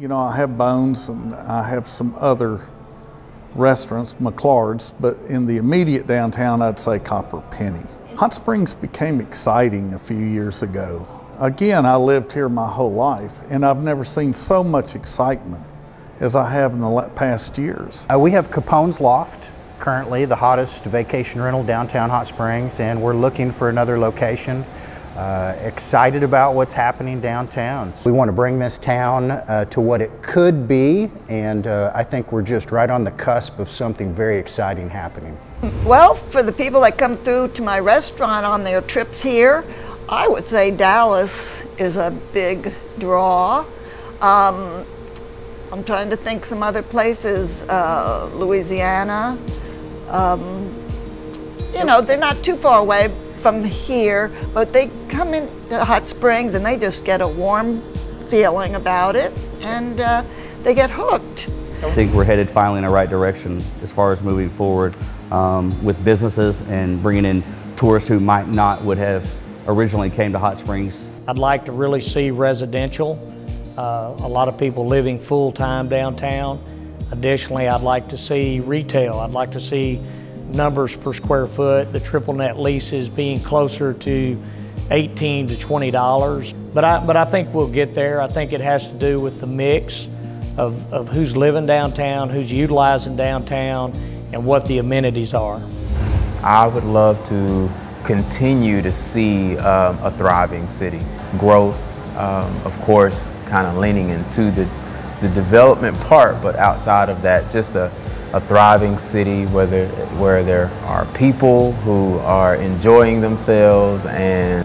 You know, I have Bones and I have some other restaurants, McLard's, but in the immediate downtown, I'd say Copper Penny. Hot Springs became exciting a few years ago. Again, I lived here my whole life, and I've never seen so much excitement as I have in the past years. We have Capone's Loft, currently the hottest vacation rental downtown Hot Springs, and we're looking for another location. Excited about what's happening downtown. We want to bring this town to what it could be, and I think we're just right on the cusp of something very exciting happening. Well, for the people that come through to my restaurant on their trips here, I would say Dallas is a big draw. I'm trying to think some other places, Louisiana. You know, they're not too far away from here, but they come into Hot Springs and they just get a warm feeling about it, and they get hooked. I think we're headed finally in the right direction as far as moving forward with businesses and bringing in tourists who might not would have originally came to Hot Springs. I'd like to really see residential, a lot of people living full-time downtown. Additionally, I'd like to see retail. I'd like to see numbers per square foot, the triple net leases being closer to $18 to $20. But I think we'll get there. I think it has to do with the mix of who's living downtown, who's utilizing downtown, and what the amenities are. I would love to continue to see a thriving city. Growth, of course, kind of leaning into the development part, but outside of that, just a thriving city where there are people who are enjoying themselves and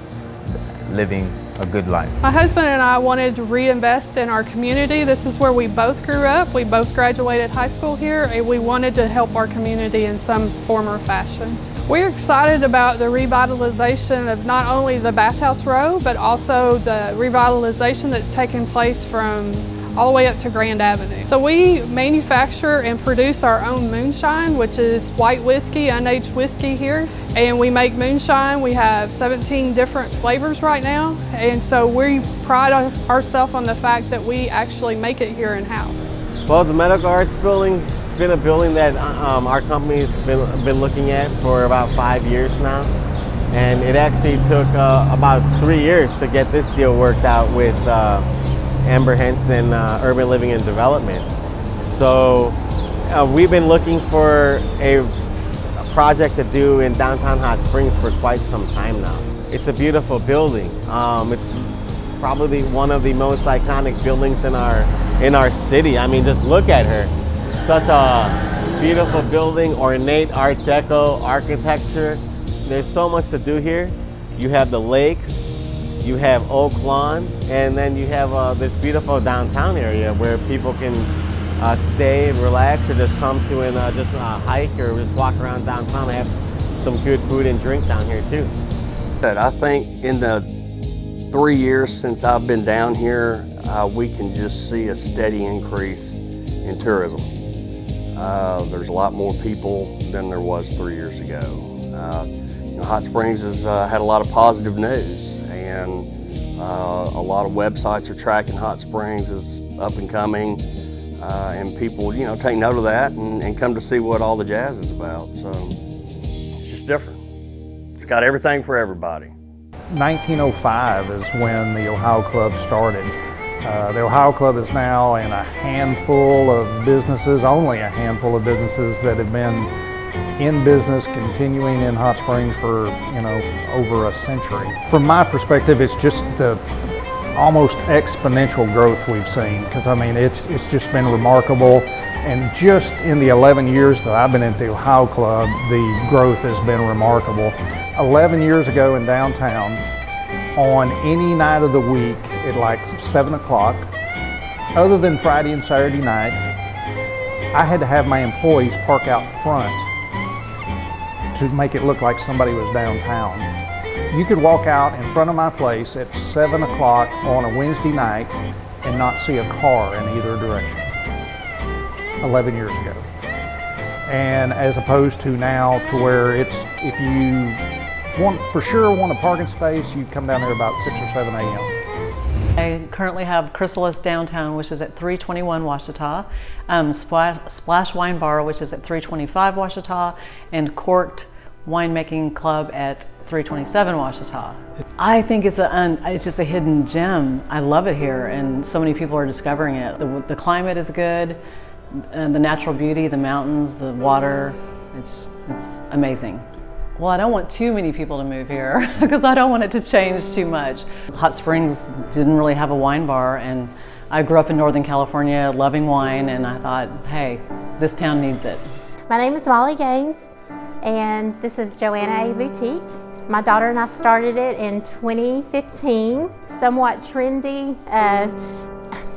living a good life. My husband and I wanted to reinvest in our community. This is where we both grew up. We both graduated high school here, and we wanted to help our community in some form or fashion. We're excited about the revitalization of not only the Bathhouse Row, but also the revitalization that's taken place from all the way up to Grand Avenue. So we manufacture and produce our own moonshine, which is white whiskey, unaged whiskey here. And we make moonshine. We have 17 different flavors right now. And so we pride ourselves on the fact that we actually make it here in-house. Well, the Medical Arts Building, it's been a building that our company's been looking at for about 5 years now. And it actually took about 3 years to get this deal worked out with Amber Henson, Urban Living and Development. So we've been looking for a project to do in downtown Hot Springs for quite some time now. It's a beautiful building. It's probably one of the most iconic buildings in our city. I mean, just look at her. Such a beautiful building, ornate Art Deco architecture. There's so much to do here. You have the lakes, you have Oak Lawn, and then you have this beautiful downtown area where people can stay and relax, or just come to and just hike or just walk around downtown and have some good food and drink down here too. I think in the 3 years since I've been down here, we can just see a steady increase in tourism. There's a lot more people than there was 3 years ago. You know, Hot Springs has had a lot of positive news, and a lot of websites are tracking Hot Springs as up and coming, and people, you know, take note of that and come to see what all the jazz is about. So it's just different. It's got everything for everybody. 1905 is when the Ohio Club started. The Ohio Club is now in a handful of businesses, only a handful of businesses that have been in business, continuing in Hot Springs for, you know, over a century. From my perspective, it's just the almost exponential growth we've seen, because I mean, it's just been remarkable. And just in the 11 years that I've been at the Ohio Club, the growth has been remarkable. 11 years ago in downtown, on any night of the week at like 7 o'clock, other than Friday and Saturday night, I had to have my employees park out front to make it look like somebody was downtown. You could walk out in front of my place at 7 o'clock on a Wednesday night and not see a car in either direction, 11 years ago. And as opposed to now, to where it's, if you want, for sure want a parking space, you come down there about 6 or 7 a.m. I currently have Chrysalis Downtown, which is at 321 Ouachita, Splash Wine Bar, which is at 325 Ouachita, and Corked Winemaking Club at 327 Ouachita. I think it's just a hidden gem. I love it here, and so many people are discovering it. The climate is good, and the natural beauty, the mountains, the water, it's amazing. Well, I don't want too many people to move here because I don't want it to change too much. Hot Springs didn't really have a wine bar, and I grew up in Northern California loving wine, and I thought, hey, this town needs it. My name is Molly Gaines, and this is Joanna Boutique. My daughter and I started it in 2015. Somewhat trendy,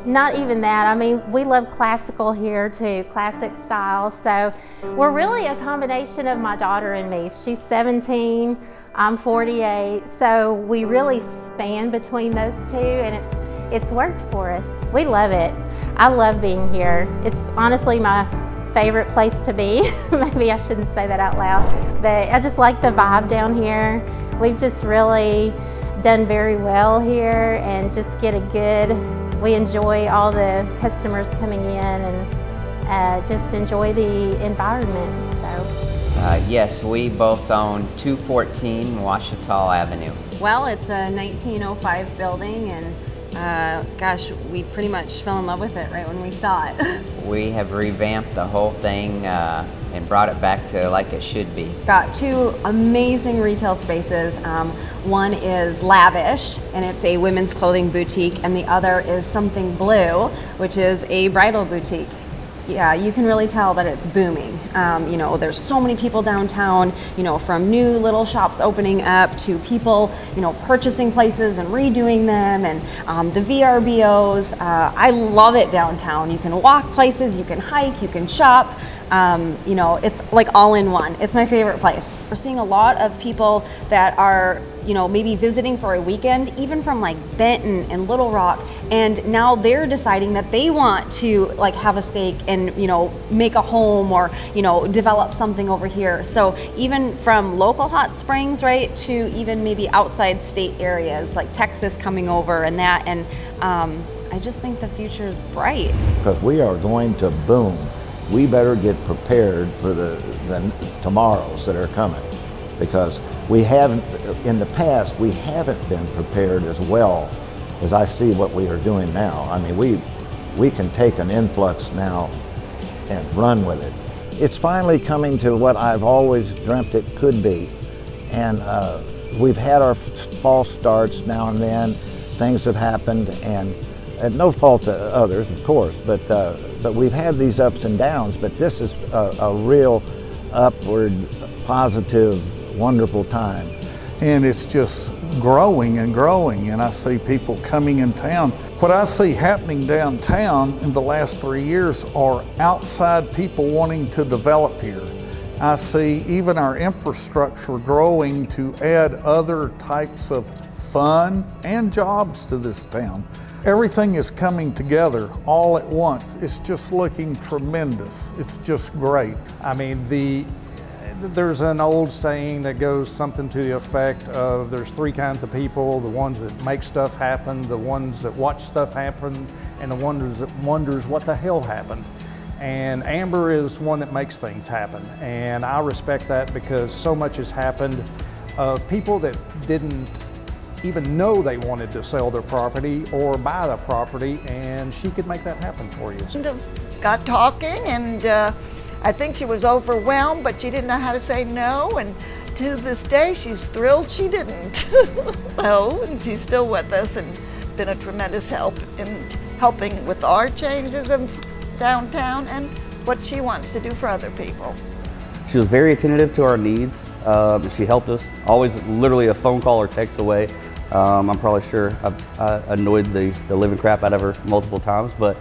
not even that. I mean, we love classical here too, classic style. So we're really a combination of my daughter and me. She's 17, I'm 48. So we really span between those two, and it's worked for us. We love it. I love being here. It's honestly my favorite place to be. Maybe I shouldn't say that out loud, but I just like the vibe down here. We've just really done very well here and just get a good, we enjoy all the customers coming in and just enjoy the environment. So. Yes, we both own 214 Ouachita Avenue. Well, it's a 1905 building, and gosh, we pretty much fell in love with it right when we saw it. We have revamped the whole thing and brought it back to like it should be. Got two amazing retail spaces. One is Lavish, and it's a women's clothing boutique, and the other is Something Blue, which is a bridal boutique. Yeah, you can really tell that it's booming. You know, there's so many people downtown, you know, from new little shops opening up to people, you know, purchasing places and redoing them, and the VRBOs. I love it downtown. You can walk places, you can hike, you can shop. You know, it's like all in one. It's my favorite place. We're seeing a lot of people that are, you know, maybe visiting for a weekend, even from like Benton and Little Rock, and now they're deciding that they want to like have a stake and, you know, make a home or, you know, develop something over here. So even from local hot springs, right, to even maybe outside state areas like Texas coming over and that, and I just think the future is bright. Because we are going to boom. We better get prepared for the tomorrows that are coming, because we haven't, in the past, we haven't been prepared as well as I see what we are doing now. I mean, we can take an influx now and run with it. It's finally coming to what I've always dreamt it could be. And we've had our false starts now and then. Things have happened, and at no fault to others, of course, but we've had these ups and downs, but this is a real upward, positive, wonderful time. And it's just growing and growing, and I see people coming in town. What I see happening downtown in the last 3 years are outside people wanting to develop here. I see even our infrastructure growing to add other types of fun and jobs to this town. Everything is coming together all at once. It's just looking tremendous. It's just great. I mean, there's an old saying that goes something to the effect of there's three kinds of people: the ones that make stuff happen, the ones that watch stuff happen, and the ones that wonders what the hell happened. And Amber is one that makes things happen, and I respect that because so much has happened of people that didn't even know they wanted to sell their property or buy the property, and she could make that happen for you. Got talking, and I think she was overwhelmed, but she didn't know how to say no, and to this day she's thrilled she didn't. Oh, and she's still with us and been a tremendous help in helping with our changes in downtown and what she wants to do for other people. She was very attentive to our needs. She helped us, always literally a phone call or text away. I'm probably sure I annoyed the living crap out of her multiple times, but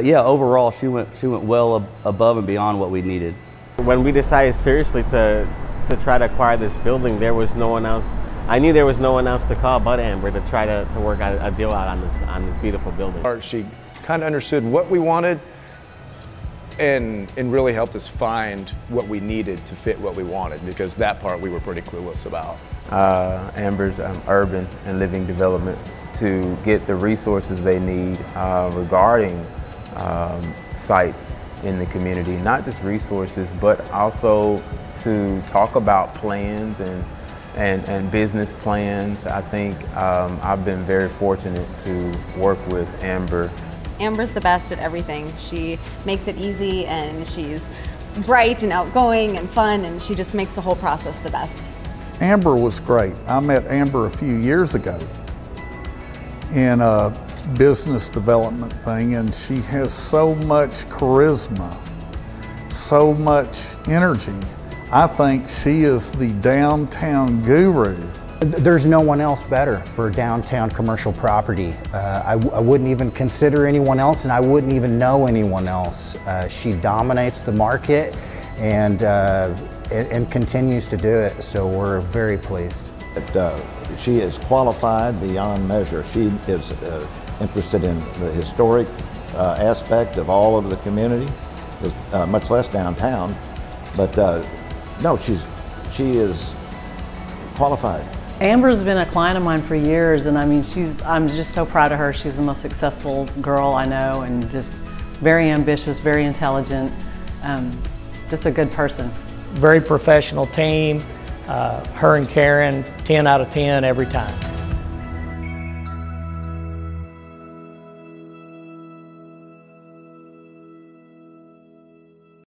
yeah, overall she went well above and beyond what we needed. When we decided seriously to try to acquire this building, there was no one else. I knew there was no one else to call but Amber to try to work out a deal out on this beautiful building. She kind of understood what we wanted and really helped us find what we needed to fit what we wanted, because that part we were pretty clueless about. Amber's urban and living development to get the resources they need regarding sites in the community, not just resources, but also to talk about plans and business plans. I think I've been very fortunate to work with Amber. Amber's the best at everything. She makes it easy, and she's bright and outgoing and fun, and she just makes the whole process the best. Amber was great. I met Amber a few years ago in a business development thing, and she has so much charisma, so much energy. I think she is the downtown guru. There's no one else better for downtown commercial property. I wouldn't even consider anyone else, and I wouldn't even know anyone else. She dominates the market and continues to do it, so we're very pleased. She is qualified beyond measure. She is interested in the historic aspect of all of the community, much less downtown, but no, she is qualified. Amber's been a client of mine for years, and I mean, I'm just so proud of her. She's the most successful girl I know, and just very ambitious, very intelligent, just a good person. Very professional team. Her and Karen, 10 out of 10 every time.